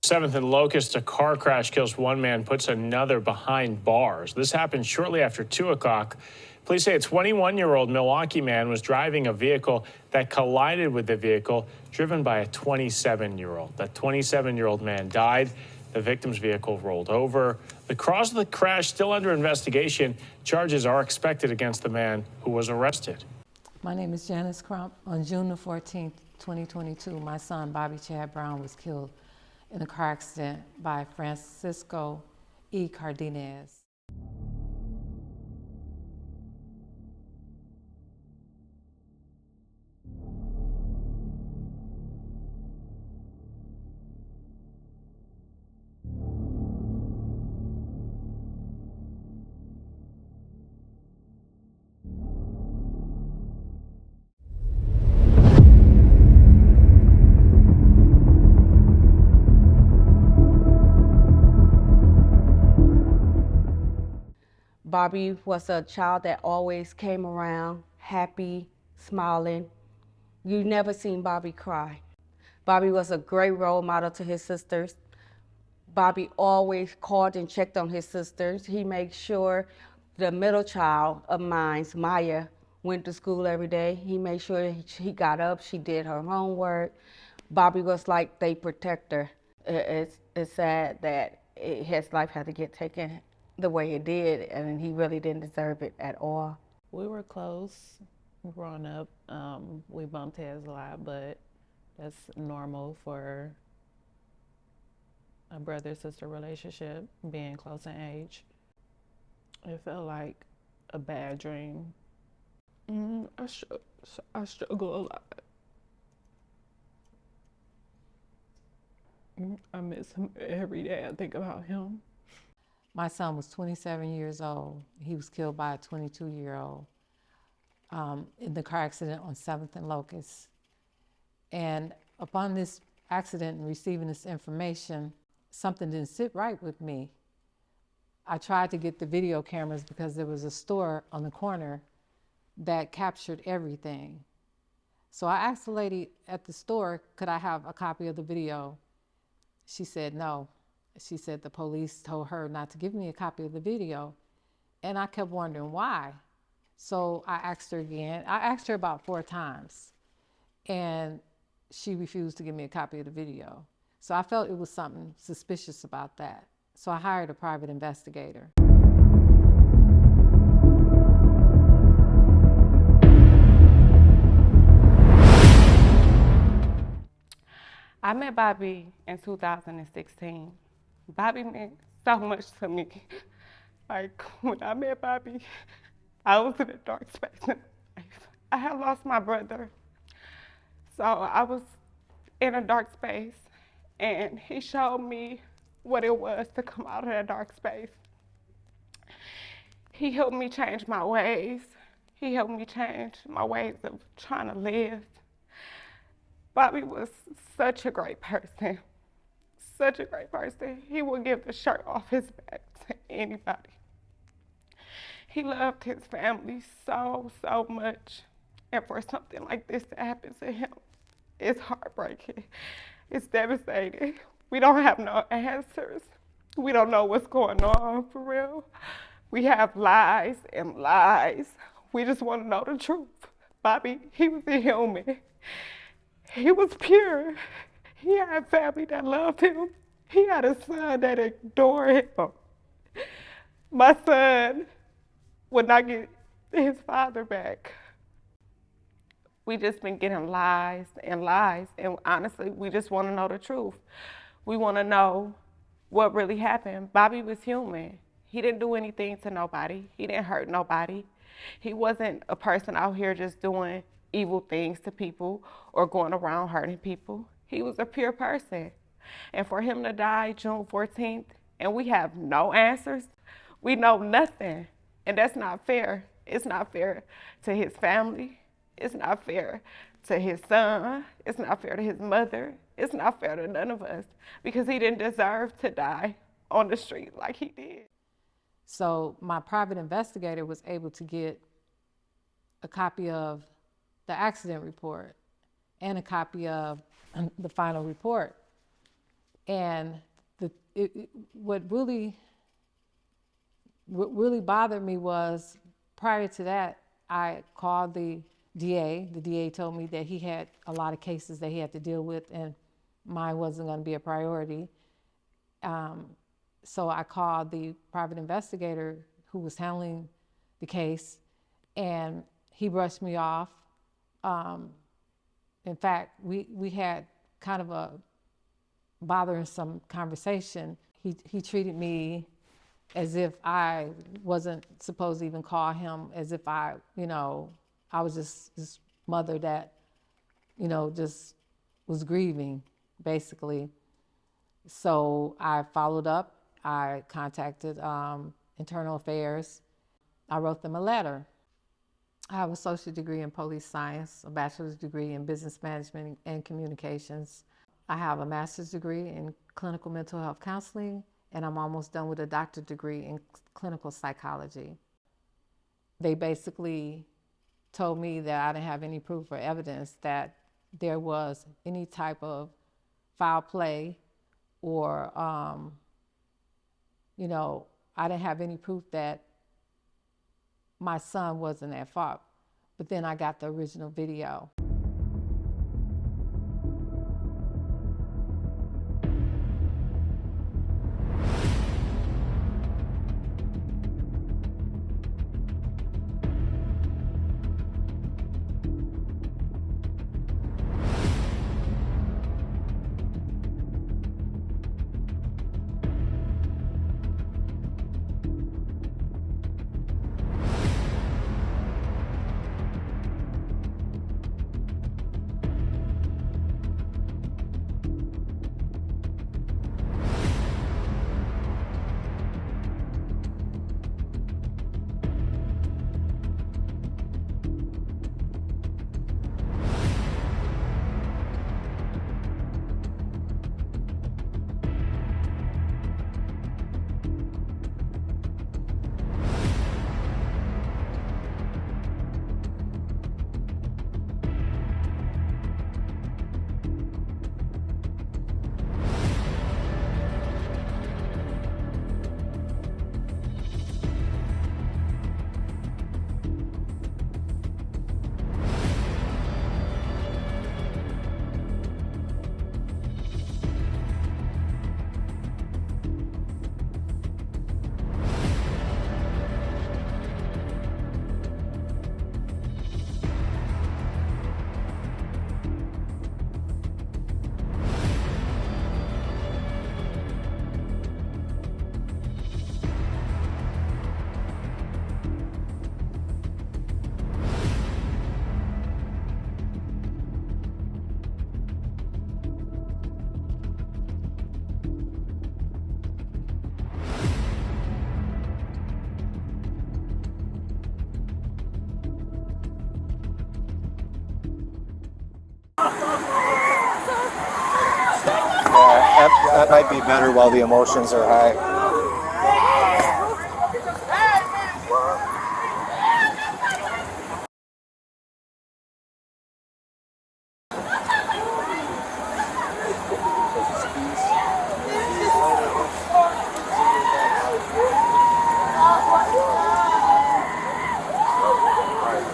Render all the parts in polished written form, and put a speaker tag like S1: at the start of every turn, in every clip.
S1: 7th and Locust, a car crash kills one man, puts another behind bars. This happened shortly after 2 o'clock. Police say a 21-year-old Milwaukee man was driving a vehicle that collided with the vehicle driven by a 27-year-old. That 27-year-old man died. The victim's vehicle rolled over. The cause of the crash still under investigation. Charges are expected against the man who was arrested.
S2: My name is Janice Crump. On June the 14th, 2022, my son, Bobby Chad Brown, was killed in a car accident by Francisco E. Cardenas.
S3: Bobby was a child that always came around, happy, smiling. You never seen Bobby cry. Bobby was a great role model to his sisters. Bobby always called and checked on his sisters. He made sure the middle child of mine, Maya, went to school every day. He made sure he got up, she did her homework. Bobby was like their protector. It's sad that his life had to get taken the way it did, and he really didn't deserve it at all.
S4: We were close growing up. We bumped heads a lot, but that's normal for a brother-sister relationship, being close in age. It felt like a bad dream. I struggle a lot. I miss him every day. I think about him.
S2: My son was 27 years old. He was killed by a 22-year-old in the car accident on 7th and Locust. And upon this accident and receiving this information, something didn't sit right with me. I tried to get the video cameras because there was a store on the corner that captured everything. So I asked the lady at the store, could I have a copy of the video? She said no. She said the police told her not to give me a copy of the video. And I kept wondering why. So I asked her again. I asked her about 4 times. And she refused to give me a copy of the video. So I felt it was something suspicious about that. So I hired a private investigator.
S5: I met Bobby in 2016. Bobby meant so much to me. Like, when I met Bobby, I was in a dark space in my life. I had lost my brother. So I was in a dark space, and he showed me what it was to come out of that dark space. He helped me change my ways. He helped me change my ways of trying to live. Bobby was such a great person. Such a great person. He would give the shirt off his back to anybody. He loved his family so, so much. And for something like this to happen to him, it's heartbreaking. It's devastating. We don't have no answers. We don't know what's going on for real. We have lies and lies. We just want to know the truth. Bobby, he was a human. He was pure. He had family that loved him. He had a son that adored him. My son would not get his father back. We just been getting lies and lies, and honestly, we just want to know the truth. We want to know what really happened. Bobby was human. He didn't do anything to nobody. He didn't hurt nobody. He wasn't a person out here just doing evil things to people or going around hurting people. He was a pure person. And for him to die June 14th, and we have no answers, we know nothing. And that's not fair. It's not fair to his family. It's not fair to his son. It's not fair to his mother. It's not fair to none of us, because he didn't deserve to die on the street like he did.
S2: So my private investigator was able to get a copy of the accident report and a copy of the final report. And what really bothered me was, prior to that, I called the DA. The DA told me that he had a lot of cases that he had to deal with, and mine wasn't going to be a priority. So I called the private investigator who was handling the case, and he brushed me off. In fact, we had kind of a bothersome conversation. He treated me as if I wasn't supposed to even call him, as if I was just this mother that, just was grieving, basically. So I followed up. I contacted Internal Affairs. I wrote them a letter. I have an associate degree in police science, a bachelor's degree in business management and communications. I have a master's degree in clinical mental health counseling, and I'm almost done with a doctorate degree in clinical psychology. They basically told me that I didn't have any proof or evidence that there was any type of foul play, or, I didn't have any proof that my son wasn't at fault. But then I got the original video.
S6: That might be better while the emotions are high.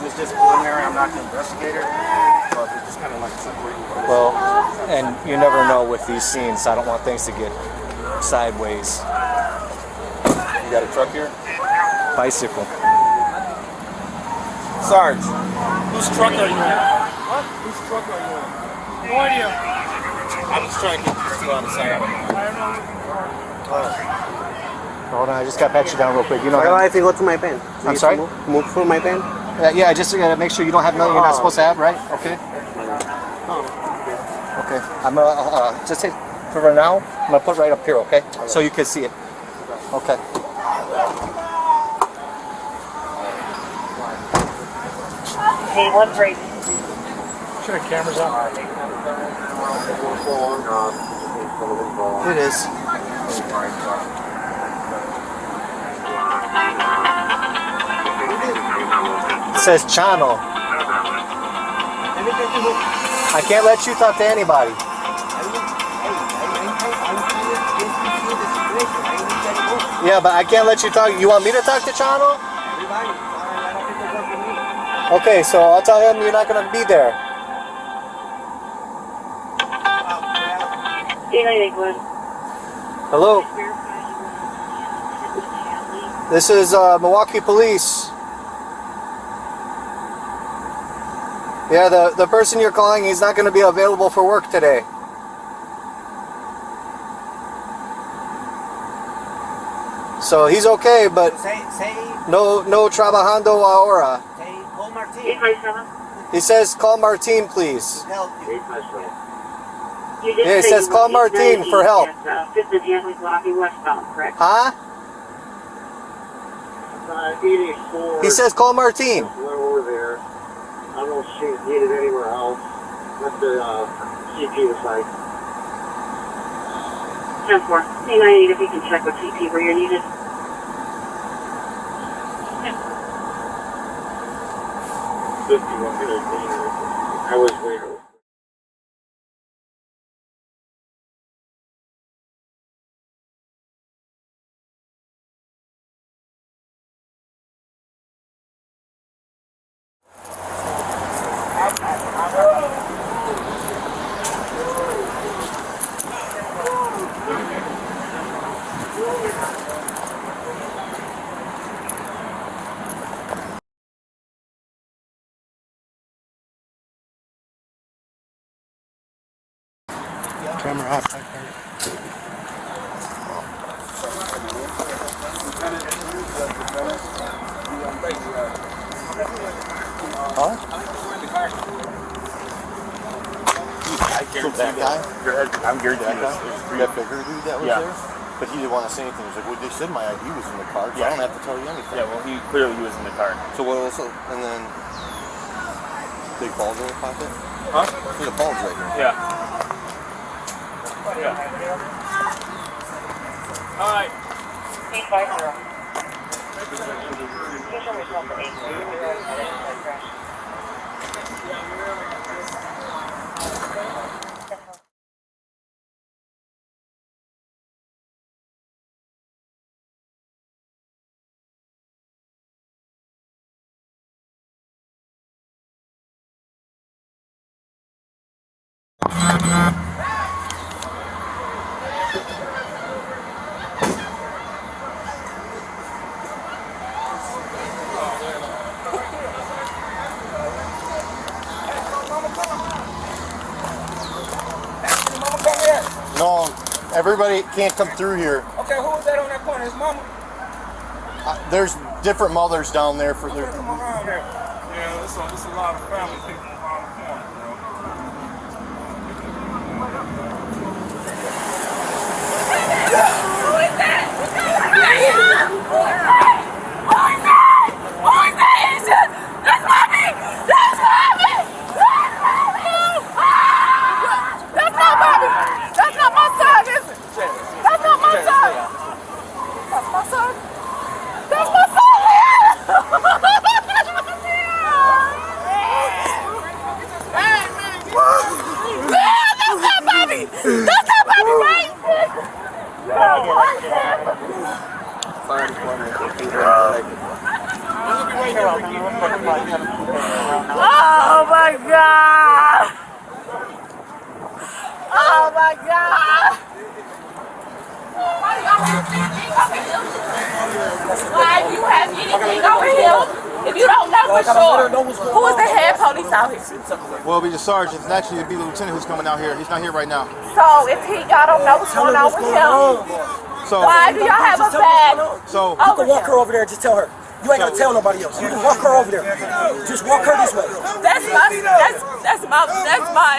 S7: This disciplinary, I'm not the investigator, but it's just kind of like separating.
S6: Well, and you never know with these scenes. I don't want things to get sideways.
S7: You got a truck here?
S6: Bicycle.
S7: Sarge, whose truck are you in? What? Whose truck are you in?
S8: No idea.
S7: I'm just trying to get these two on the side.
S8: I don't know.
S6: Hold on, I just got to pat you down real quick. You know.
S9: Why if you go to my pen?
S6: I'm sorry?
S9: Move for my pen?
S6: Yeah, I just gotta make sure you don't have nothing you're not supposed to have, right? Okay. Okay. I'm just say for now. I'm gonna put it right up here, okay? So you can see it. Okay.
S10: Hey, what's right?
S8: Should have cameras on.
S6: It is. It says channel. I can't let you talk to anybody. Yeah, but I can't let you talk. You want me to talk to Chano? Okay, so I'll tell him you're not going to be there. Hello. This is Milwaukee Police. Yeah, the person you're calling, he's not going to be available for work today. So he's okay, but no trabajando ahora. He says call Martin, please. Yeah, he says call Martin for help. Huh? He says call Martin.
S7: Over there. I don't know if she's needed anywhere else. Let the CP decide.
S10: 10-4. C98 if you can check with CP where you're needed.
S7: I was waiting.
S8: Camera off.
S6: Huh?
S11: So that guy? I'm guaranteed that bigger dude that was there? But he didn't want to say anything. He was like, well, they said my ID was in the car, so I don't have to tell you anything.
S7: Yeah, well, he clearly was in the car.
S11: So what else? And then big balls in the pocket?
S7: Huh?
S11: There's a bulge right here.
S7: Yeah. Yeah. All right.
S10: 850. Usual result for 850.
S11: No, everybody can't come through here.
S7: Okay, who was that on that corner? His mama?
S11: There's different mothers down there for their...
S7: Come around there. Yeah, it's a lot of family people around the corner, bro.
S5: Who is that? That's mommy! That's mommy! That's not mommy! That's not my son, is it? That's not my son! That's my son? That's my son! That's not mommy! That's not mommy, right?
S11: Fire department.
S5: Oh my God! Oh my God! Why do you have anything over here if you don't know for sure? Who is the head police out here?
S11: Well, it'll be the sergeant. It's actually it'll be the lieutenant who's coming out here. He's not here right now.
S5: So if y'all don't know what's going on with him,
S11: So,
S5: why do y'all have a bag?
S11: So
S12: You can walk her over there and just tell her. You ain't gotta tell nobody else. You can walk her over there. Just walk her this way.
S5: That's my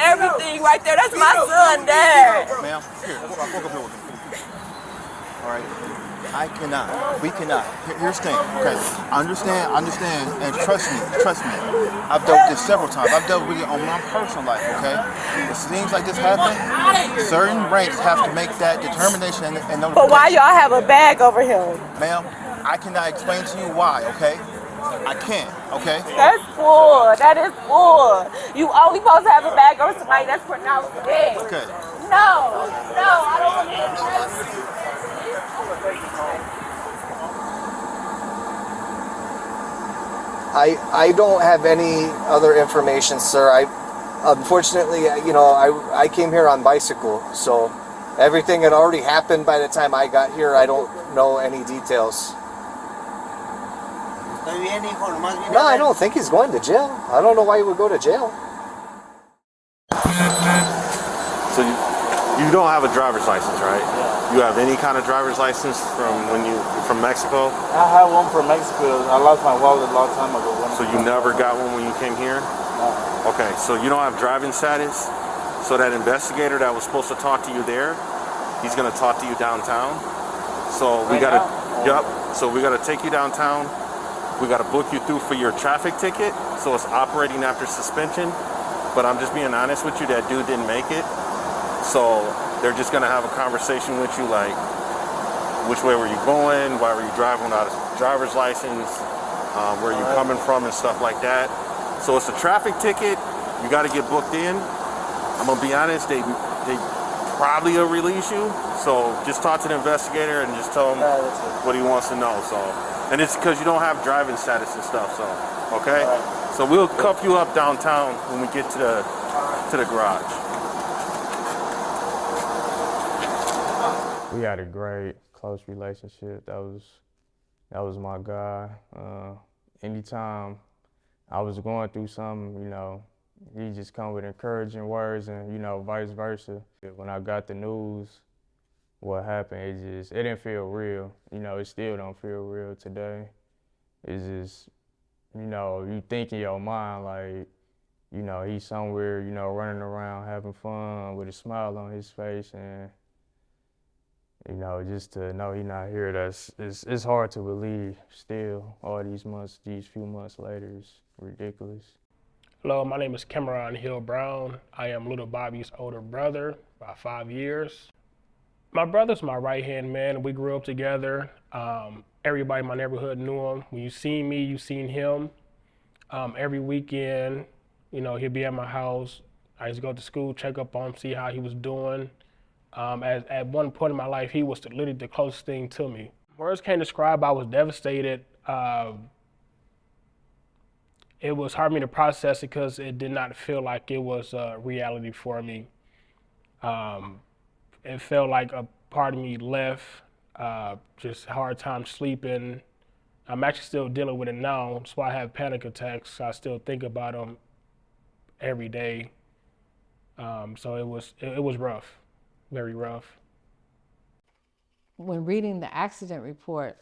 S5: everything right there. That's my son there.
S11: ma'am, here, walk up here with me. All right. I cannot. We cannot. Here's the thing. Okay. Understand, and trust me. I've dealt with this several times. I've dealt with it on my personal life, okay? If things like this happen, certain ranks have to make that determination and notification.
S5: But why y'all have a bag over him?
S11: Ma'am, I cannot explain to you why, okay? I can't, okay?
S5: That's full. That is full. You only supposed to have a bag over somebody that's pronounced dead.
S11: Okay.
S5: No, I don't want to.
S6: I don't have any other information, sir. Unfortunately, I came here on bicycle, so everything had already happened by the time I got here. I don't know any details. No, I don't think he's going to jail. I don't know why he would go to jail.
S13: So you don't have a driver's license, right? Yeah. You have any kind of driver's license from Mexico?
S14: I had one from Mexico. I lost my wallet a long time ago.
S13: So you never got one when you came here?
S14: No.
S13: Okay, so you don't have driving status? So that investigator that was supposed to talk to you there, he's gonna talk to you downtown. So we gotta, so we gotta take you downtown. We gotta book you through for your traffic ticket. So it's operating after suspension. But I'm just being honest with you, that dude didn't make it. So they're just gonna have a conversation with you like, which way were you going? Why were you driving without a driver's license? Where are you coming from and stuff like that. So it's a traffic ticket. You gotta get booked in. I'm gonna be honest, they probably will release you. So just talk to the investigator and just tell him what he wants to know. So, and it's because you don't have driving status and stuff. So, okay. So we'll cuff you up downtown when we get to the garage.
S15: We had a great, close relationship. That was my guy. Anytime I was going through something, he just come with encouraging words and, vice versa. When I got the news, what happened, it didn't feel real. It still don't feel real today. It's just, you think in your mind like, he's somewhere, running around having fun with a smile on his face, and just to know he's not here, it's hard to believe still. All these few months later, it's ridiculous.
S8: Hello, my name is Cameron Hill Brown. I am little Bobby's older brother by 5 years. My brother's my right-hand man. We grew up together. Everybody in my neighborhood knew him. When you seen me, you seen him. Every weekend, he'd be at my house. I used to go to school, check up on him, see how he was doing. At one point in my life, he was literally the closest thing to me. Words can't describe. I was devastated. It was hard for me to process it because it did not feel like it was a reality for me. It felt like a part of me left, just hard time sleeping. I'm actually still dealing with it now. That's why I have panic attacks. I still think about them every day. So it was rough. Very rough.
S2: When reading the accident report,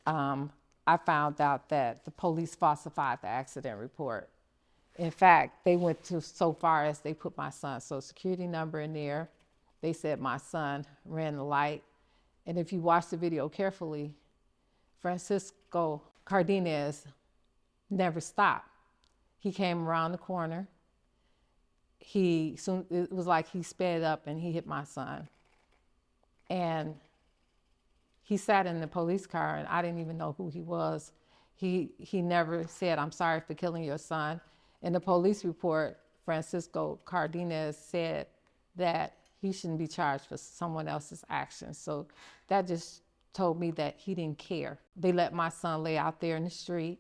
S2: I found out that the police falsified the accident report. In fact, they went so far as they put my son's social security number in there. They said my son ran the light. And if you watch the video carefully, Francisco Cardenas never stopped. He came around the corner. It was like he sped up and he hit my son. And he sat in the police car and I didn't even know who he was. He never said, "I'm sorry for killing your son." In the police report, Francisco Cardenas said that he shouldn't be charged for someone else's actions. So that just told me that he didn't care. They let my son lay out there in the street.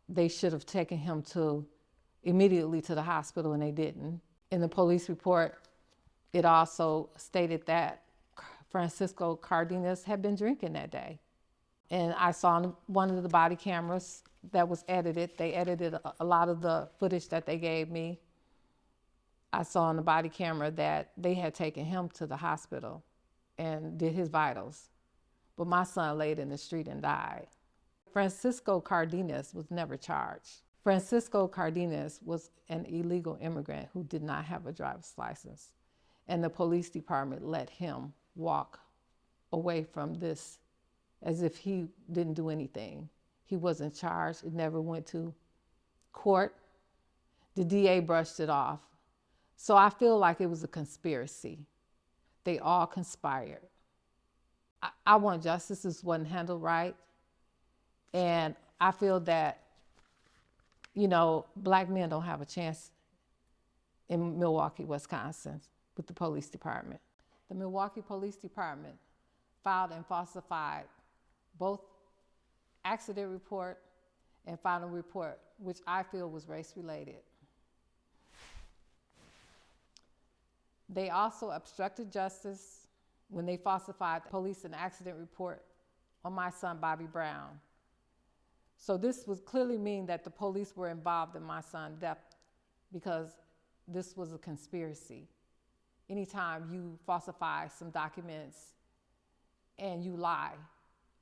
S2: They should have taken him immediately to the hospital, and they didn't. In the police report, it also stated that Francisco Cardenas had been drinking that day. And I saw on one of the body cameras that was edited, they edited a lot of the footage that they gave me. I saw on the body camera that they had taken him to the hospital and did his vitals. But my son laid in the street and died. Francisco Cardenas was never charged. Francisco Cardenas was an illegal immigrant who did not have a driver's license. And the police department let him walk away from this as if he didn't do anything. He wasn't charged. It never went to court. The DA brushed it off. So I feel like it was a conspiracy. They all conspired. I want justice. This wasn't handled right. And I feel that, Black men don't have a chance in Milwaukee, Wisconsin with the police department. The Milwaukee Police Department filed and falsified both accident report and final report, which I feel was race-related. They also obstructed justice when they falsified the police and accident report on my son, Bobby Brown. So this would clearly mean that the police were involved in my son's death because this was a conspiracy. Anytime you falsify some documents and you lie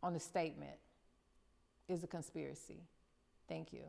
S2: on a statement is a conspiracy. Thank you.